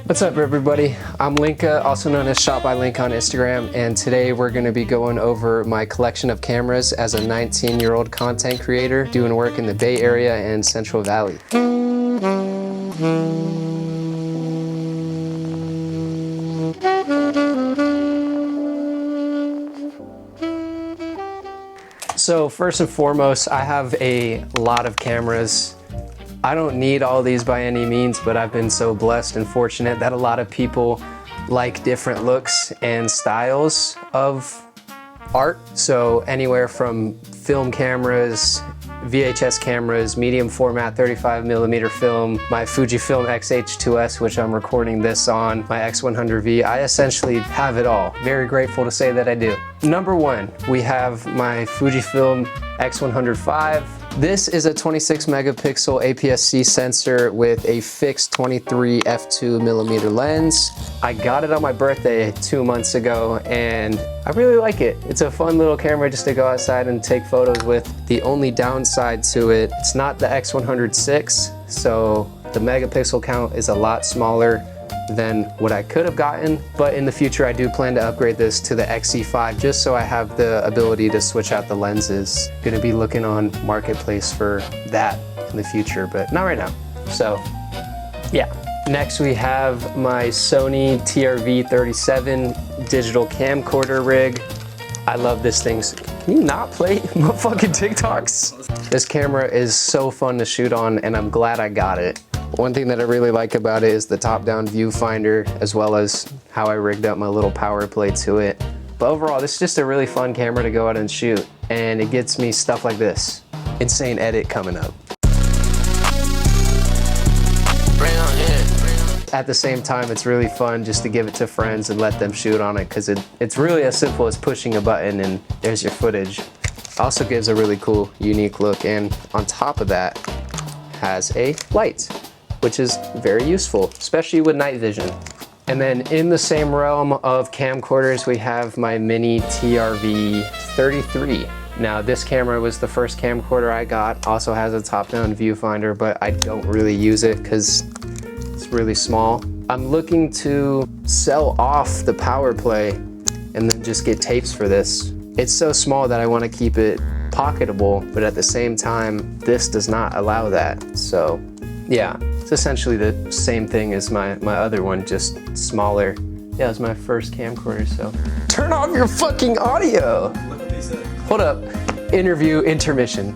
What's up everybody? I'm Linka, also known as Shop by Link on Instagram, and today we're going to be going over my collection of cameras as a 19-year-old content creator doing work in the Bay Area and Central Valley. So first and foremost, I have a lot of cameras. I don't need all these by any means, but I've been so blessed and fortunate that a lot of people like different looks and styles of art. So anywhere from film cameras, VHS cameras, medium format 35mm film, my Fujifilm X-H2S, which I'm recording this on, my X100V. I essentially have it all. Very grateful to say that I do. Number one, we have my Fujifilm X100V. This is a 26 megapixel APS-C sensor with a fixed 23 f2mm lens. I got it on my birthday 2 months ago and I really like it. It's a fun little camera just to go outside and take photos with. The only downside to it, it's not the X100VI, so the megapixel count is a lot smaller than what I could have gotten, but in the future I do plan to upgrade this to the XE5 just so I have the ability to switch out the lenses. Gonna be looking on Marketplace for that in the future, but not right now. So yeah. Next we have my Sony TRV37 digital camcorder rig. I love this thing. Can you not play my fucking TikToks? This camera is so fun to shoot on and I'm glad I got it. One thing that I really like about it is the top-down viewfinder, as well as how I rigged up my little power play to it. But overall, this is just a really fun camera to go out and shoot, and it gets me stuff like this. Insane edit coming up. At the same time, it's really fun just to give it to friends and let them shoot on it, because it's really as simple as pushing a button and there's your footage. Also gives a really cool, unique look, and on top of that, has a light, which is very useful, especially with night vision. And then in the same realm of camcorders, we have my Mini TRV33. Now this camera was the first camcorder I got, also has a top-down viewfinder, but I don't really use it because it's really small. I'm looking to sell off the power play and then just get tapes for this. It's so small that I want to keep it pocketable, but at the same time, this does not allow that. So yeah, it's essentially the same thing as my other one, just smaller. Yeah, it was my first camcorder, so. Turn off your fucking audio. Look what they said. Hold up, interview intermission.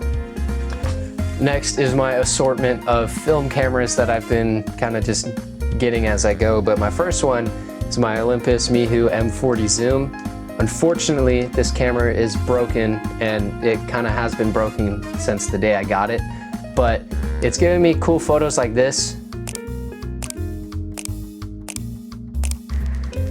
Next is my assortment of film cameras that I've been kind of just getting as I go, but my first one is my Olympus Mju M40 Zoom. Unfortunately, this camera is broken, and it kind of has been broken since the day I got it, but it's giving me cool photos like this.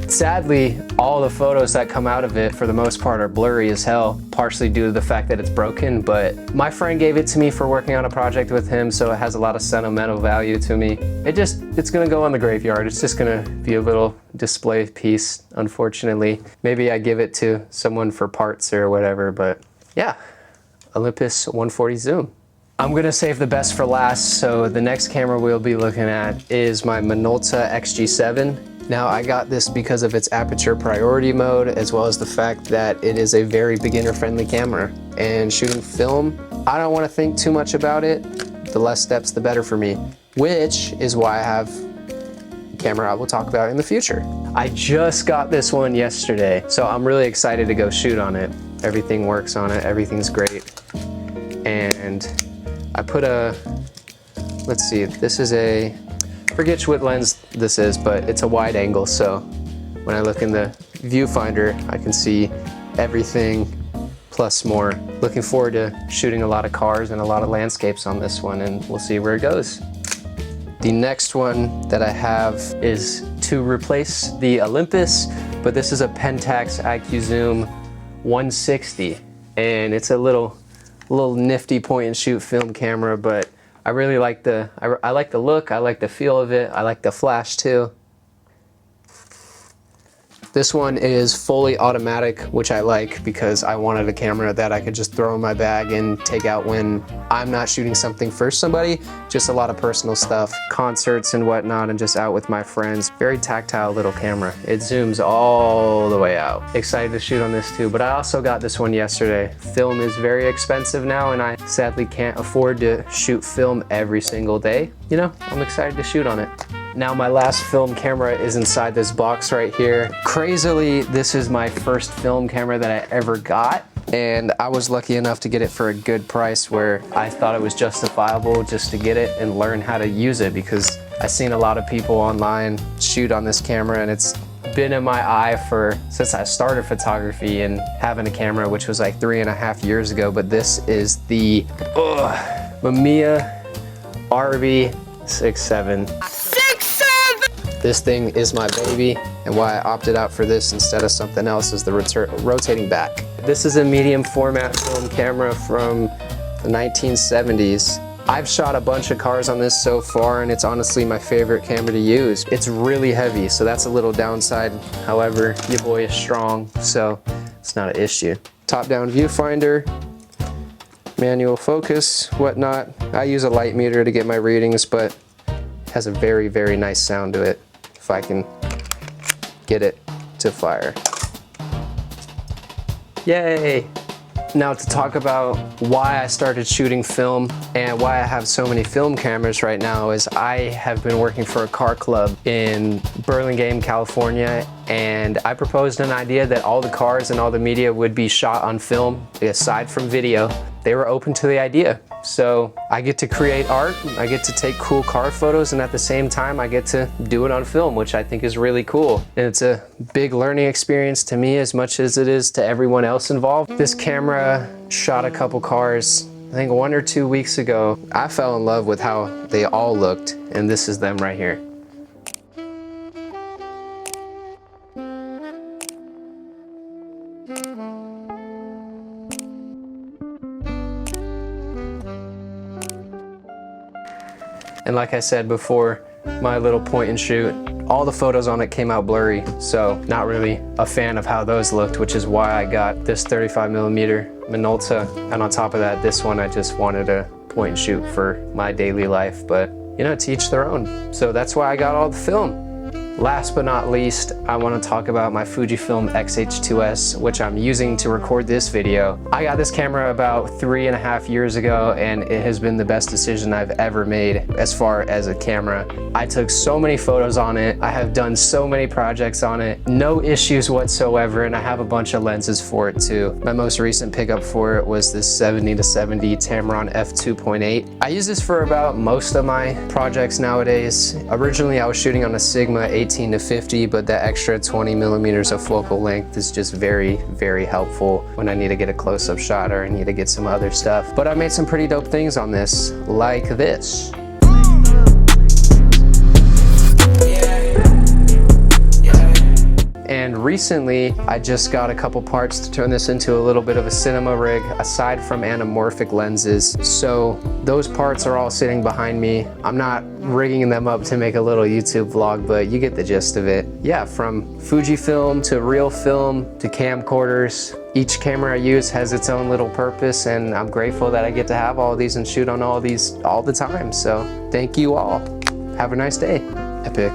Sadly, all the photos that come out of it for the most part are blurry as hell, partially due to the fact that it's broken, but my friend gave it to me for working on a project with him, so it has a lot of sentimental value to me. It's gonna go in the graveyard. It's just gonna be a little display piece, unfortunately. Maybe I give it to someone for parts or whatever, but yeah, Olympus 140 Zoom. I'm gonna save the best for last, so the next camera we'll be looking at is my Minolta XG7. Now I got this because of its aperture priority mode, as well as the fact that it is a very beginner friendly camera. And shooting film, I don't want to think too much about it. The less steps, the better for me, which is why I have a camera I will talk about in the future. I just got this one yesterday, so I'm really excited to go shoot on it. Everything works on it, everything's great. And I put let's see, this is I forget what lens this is, but it's a wide angle, so when I look in the viewfinder, I can see everything plus more. Looking forward to shooting a lot of cars and a lot of landscapes on this one, and we'll see where it goes. The next one that I have is to replace the Olympus, but this is a Pentax IQZoom 160, and it's a little nifty point and shoot film camera, but I really like I like the look, I like the feel of it, I like the flash too. This one is fully automatic, which I like because I wanted a camera that I could just throw in my bag and take out when I'm not shooting something for somebody, just a lot of personal stuff, concerts and whatnot, and just out with my friends. Very tactile little camera. It zooms all the way out. Excited to shoot on this too, but I also got this one yesterday. Film is very expensive now, and I sadly can't afford to shoot film every single day. You know, I'm excited to shoot on it. Now my last film camera is inside this box right here. Crazily, this is my first film camera that I ever got, and I was lucky enough to get it for a good price where I thought it was justifiable just to get it and learn how to use it, because I've seen a lot of people online shoot on this camera, and it's been in my eye since I started photography and having a camera, which was like 3.5 years ago. But this is the Mamiya RB67. This thing is my baby, and why I opted out for this instead of something else is the rotating back. This is a medium format film camera from the 1970s. I've shot a bunch of cars on this so far, and it's honestly my favorite camera to use. It's really heavy, so that's a little downside. However, your boy is strong, so it's not an issue. Top-down viewfinder, manual focus, whatnot. I use a light meter to get my readings, but it has a very, very nice sound to it. If I can get it to fire. Yay! Now to talk about why I started shooting film and why I have so many film cameras right now is I have been working for a car club in Burlingame, California, and I proposed an idea that all the cars and all the media would be shot on film aside from video. They were open to the idea. So I get to create art, I get to take cool car photos, and at the same time I get to do it on film, which I think is really cool. And it's a big learning experience to me as much as it is to everyone else involved. This camera shot a couple cars, I think 1 or 2 weeks ago. I fell in love with how they all looked, and this is them right here. And like I said before, my little point and shoot, all the photos on it came out blurry, so not really a fan of how those looked, which is why I got this 35mm Minolta. And on top of that, this one I just wanted a point and shoot for my daily life, but you know, to each their own. So that's why I got all the film. Last but not least, I want to talk about my Fujifilm X-H2S, which I'm using to record this video. I got this camera about 3.5 years ago, and it has been the best decision I've ever made as far as a camera. I took so many photos on it. I have done so many projects on it. No issues whatsoever, and I have a bunch of lenses for it too. My most recent pickup for it was this 70-70 Tamron f2.8. I use this for about most of my projects nowadays. Originally, I was shooting on a Sigma 18-50, but that extra 20mm of focal length is just very, very helpful when I need to get a close-up shot or I need to get some other stuff. But I made some pretty dope things on this, like this. And recently, I just got a couple parts to turn this into a little bit of a cinema rig, aside from anamorphic lenses. So those parts are all sitting behind me. I'm not rigging them up to make a little YouTube vlog, but you get the gist of it. Yeah, from Fujifilm to real film to camcorders. Each camera I use has its own little purpose, and I'm grateful that I get to have all these and shoot on all these all the time. So thank you all. Have a nice day. Epic.